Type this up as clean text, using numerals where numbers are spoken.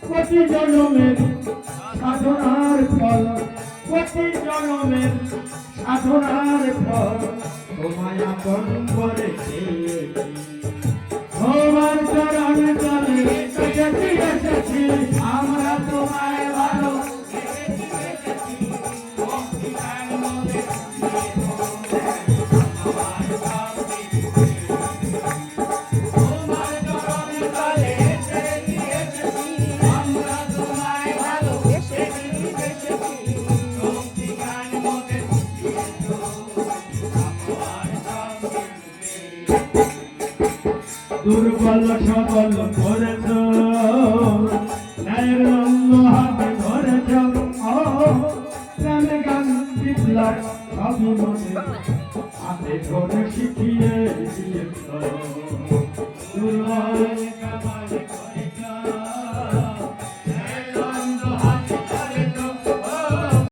প্রতি জন্মের সাধনার ফল, প্রতি জন্মের সাধনার ফল তোমায় আপন করে তোমার চরণ তলে এসেছি এসেছি আমরা তোমায় ভালো দুর্বল সবল করেছ ন্যায়ের রঙ্গ হাতে ধরেছ প্রেমে গান বিপ্লব সবই মনে হাতে ধরে শিখিয়ে দিয়েছ দুর্বল